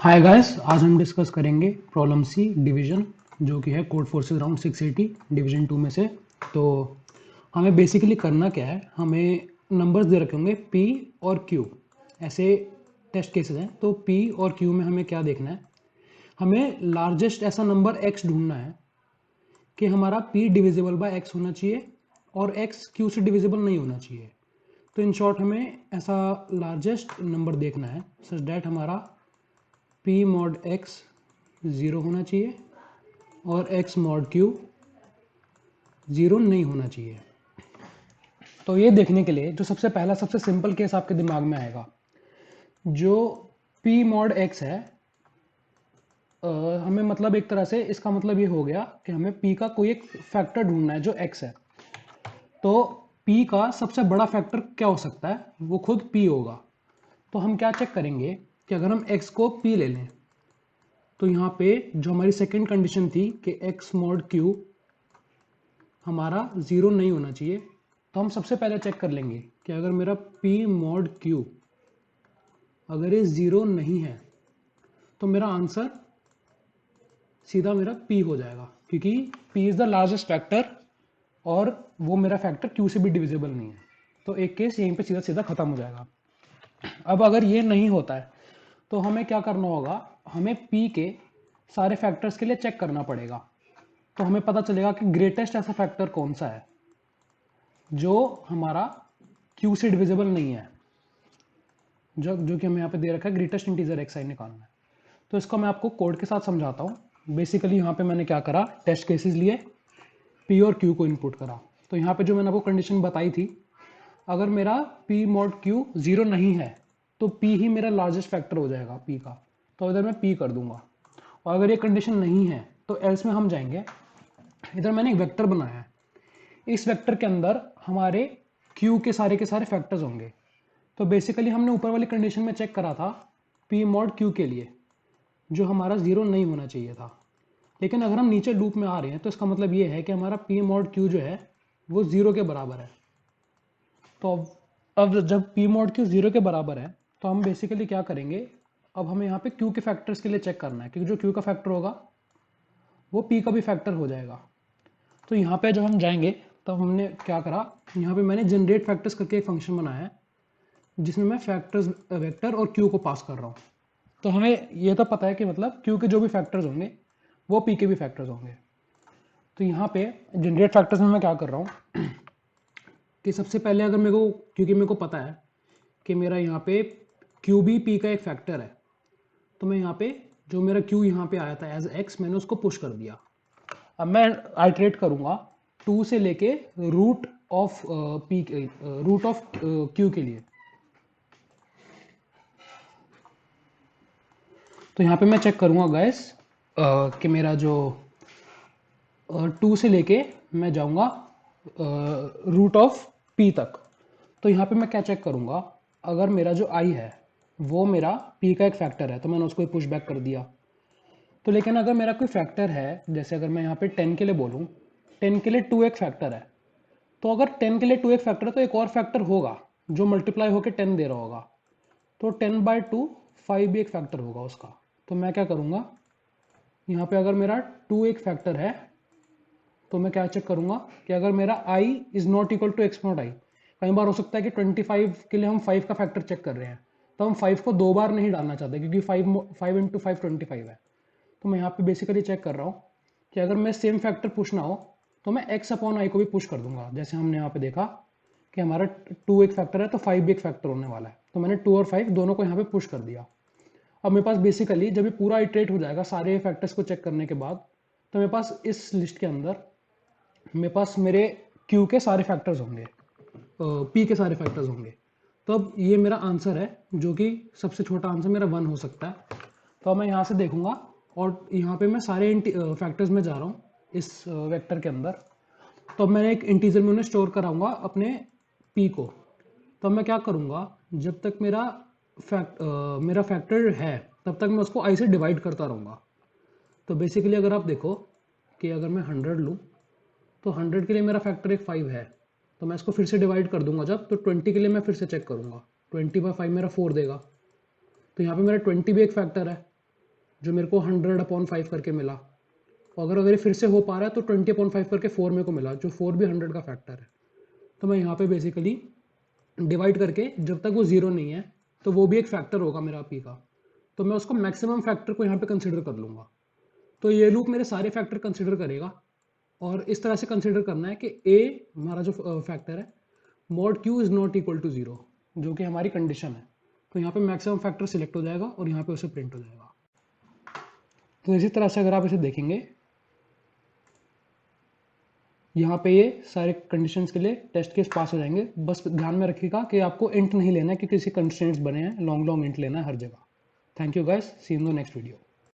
Hi guys, आज हम discuss करेंगे प्रॉब्लम सी डिवीजन जो कि है कोड फोर्सेस अराउंड 680 डिवीजन 2 में से। तो हमें बेसिकली करना क्या है, हमें नंबर्स दे रखे होंगे p और q, ऐसे टेस्ट केसेस हैं। तो p और q में हमें क्या देखना है, हमें लार्जेस्ट ऐसा नंबर x ढूंढना है कि हमारा p डिविजिबल बाय x होना चाहिए और x q से डिविजिबल नहीं होना चाहिए। तो इन शॉर्ट हमें ऐसा लार्जेस्ट नंबर देखना है सच दैट हमारा p मॉड x 0 होना चाहिए और x मॉड q 0 नहीं होना चाहिए। तो ये देखने के लिए जो सबसे पहला सबसे सिंपल केस आपके दिमाग में आएगा, जो p मॉड x है, हमें मतलब एक तरह से इसका मतलब ये हो गया कि हमें p का कोई एक फैक्टर ढूंढना है जो x है। तो p का सबसे बड़ा फैक्टर क्या हो सकता है, वो खुद p होगा। तो हम क्या चेक करेंगे कि अगर हम x को p ले लें तो यहाँ पे जो हमारी सेकंड कंडीशन थी कि x मॉड q हमारा 0 नहीं होना चाहिए, तो हम सबसे पहले चेक कर लेंगे कि अगर मेरा p मॉड q अगर ये 0 नहीं है तो मेरा आंसर सीधा मेरा p हो जाएगा, क्योंकि p is the largest factor और वो मेरा फैक्टर q से भी डिविजिबल नहीं है। तो एक केस यहीं पे सीधा सीधा खत्म हो जाएगा। अब अगर ये नहीं होता है तो हमें क्या करना होगा, हमें p के सारे फैक्टर्स के लिए चेक करना पड़ेगा। तो हमें पता चलेगा कि ग्रेटेस्ट ऐसा फैक्टर कौन सा है जो हमारा q से डिविजिबल नहीं है, जो कि हमें यहाँ पे दे रखा है ग्रेटेस्ट इंटीजर एक्स आई निकालना है। तो इसको मैं आपको कोड के साथ समझाता हूँ। बेसिकली यहाँ पे मैंने क्या करा, टेस्ट केसेस लिए, p और q को इनपुट करा। तो यहाँ पे जो मैंने आपको कंडीशन बताई थी, अगर मेरा p मॉड q 0 नहीं है तो p ही मेरा लार्जेस्ट फैक्टर हो जाएगा p का, तो इधर मैं p कर दूंगा। और अगर ये कंडीशन नहीं है तो एल्स में हम जाएंगे। इधर मैंने एक वेक्टर बनाया है, इस वेक्टर के अंदर हमारे q के सारे फैक्टर्स होंगे। तो बेसिकली हमने ऊपर वाली कंडीशन में चेक करा था p मॉड q के लिए, जो हमारा 0 नहीं होना चाहिए था। लेकिन अगर हम नीचे लूप में आ रहे हैं तो इसका मतलब ये है कि हमारा p मॉड q जो है वो 0 के बराबर है। तो अब जब p मॉड q 0 के बराबर है तो हम बेसिकली क्या करेंगे, अब हमें यहाँ पे q के फैक्टर्स के लिए चेक करना है, क्योंकि जो q का फैक्टर होगा वो p का भी फैक्टर हो जाएगा। तो यहाँ पे जब हम जाएंगे तब हमने क्या करा, यहाँ पे मैंने जनरेट फैक्टर्स करके एक फंक्शन बनाया है जिसमें मैं फैक्टर्स वेक्टर और q को पास कर रहा हूँ। तो हमें ये तो पता है कि मतलब q के जो भी फैक्टर्स होंगे वो p के भी फैक्टर्स होंगे। तो यहाँ पे जनरेट फैक्टर्स में मैं क्या कर रहा हूँ कि सबसे पहले अगर मेरे को, क्योंकि मेरे को पता है कि मेरा यहाँ पे q भी p का एक फैक्टर है, तो मैं यहाँ पे जो मेरा q यहाँ पे आया था एज x, मैंने उसको पुश कर दिया। अब मैं आइट्रेट करूंगा 2 से लेके रूट ऑफ q के लिए। तो यहाँ पे मैं चेक करूंगा गैस कि मेरा जो 2 से लेके मैं जाऊंगा रूट ऑफ p तक। तो यहाँ पे मैं क्या चेक करूंगा, अगर मेरा जो i है वो मेरा p का एक फैक्टर है तो मैंने उसको पुश बैक कर दिया। तो लेकिन अगर मेरा कोई फैक्टर है, जैसे अगर मैं यहाँ पे 10 के लिए बोलूँ, 10 के लिए 2 एक फैक्टर है, तो अगर 10 के लिए 2 एक फैक्टर है तो एक और फैक्टर होगा जो मल्टीप्लाई होकर 10 दे रहा होगा। तो 10/2 5 भी एक फैक्टर होगा उसका। तो मैं क्या करूँगा, यहाँ पे अगर मेरा 2 एक फैक्टर है तो मैं क्या चेक करूंगा कि अगर मेरा i is not equal to x naught i, कई बार हो सकता है कि 25 के लिए हम 5 का फैक्टर चेक कर रहे हैं तो हम 5 को 2 बार नहीं डालना चाहते, क्योंकि 5 इंटू 5 25 है। तो मैं यहाँ पे बेसिकली चेक कर रहा हूँ कि अगर मैं सेम फैक्टर पुश ना हो तो मैं x अपॉन आई को भी पुश कर दूंगा। जैसे हमने यहाँ पे देखा कि हमारा 2 एक फैक्टर है तो 5 भी एक फैक्टर होने वाला है, तो मैंने 2 और 5 दोनों को यहाँ पे पुश कर दिया। अब मेरे पास बेसिकली जब ये पूरा इटरेट हो जाएगा सारे फैक्टर्स को चेक करने के बाद, तो मेरे पास इस लिस्ट के अंदर मेरे पास मेरे q के सारे फैक्टर्स होंगे, p के सारे फैक्टर्स होंगे। तो अब ये मेरा आंसर है, जो कि सबसे छोटा आंसर मेरा 1 हो सकता है। तो अब मैं यहाँ से देखूंगा और यहाँ पे मैं सारे फैक्टर्स में जा रहा हूँ इस वेक्टर के अंदर। तो अब मैंने एक इंटीजर में उन्हें स्टोर कराऊंगा अपने p को। तो अब मैं क्या करूँगा, जब तक मेरा फैक्टर है तब तक मैं उसको i से डिवाइड करता रहूँगा। तो बेसिकली अगर आप देखो कि अगर मैं 100 लूँ तो 100 के लिए मेरा फैक्टर एक 5 है, तो मैं इसको फिर से डिवाइड कर दूंगा जब, तो 20 के लिए मैं फिर से चेक करूंगा, 20/5 मेरा 4 देगा। तो यहाँ पे मेरा 20 भी एक फैक्टर है, जो मेरे को 100/5 करके मिला। अगर ये फिर से हो पा रहा है तो 20/5 करके 4 मेरे को मिला, जो 4 भी 100 का फैक्टर है। तो मैं यहाँ पे बेसिकली डिवाइड करके, जब तक वो 0 नहीं है तो वो भी एक फैक्टर होगा मेरा पी का, तो मैं उसको मैक्सिमम फैक्टर को यहाँ पे कंसिडर कर लूँगा। तो ये लूप मेरे सारे फैक्टर कंसिडर करेगा, और इस तरह से कंसिडर करना है कि ए हमारा जो फैक्टर है mod Q is not equal to 0, जो कि हमारी कंडीशन है। तो यहाँ पे मैक्सिमम फैक्टर सिलेक्ट हो जाएगा और यहाँ पे उसे प्रिंट हो जाएगा। तो इसी तरह से अगर आप इसे देखेंगे, यहाँ पे ये सारे कंडीशंस के लिए टेस्ट केस पास हो जाएंगे। बस ध्यान में रखिएगा कि आपको इंट नहीं लेना है, कि किसी कंस्ट्रेंट्स बने हैं, लॉन्ग इंट लेना है हर जगह। Thank you guys, see you in the next video.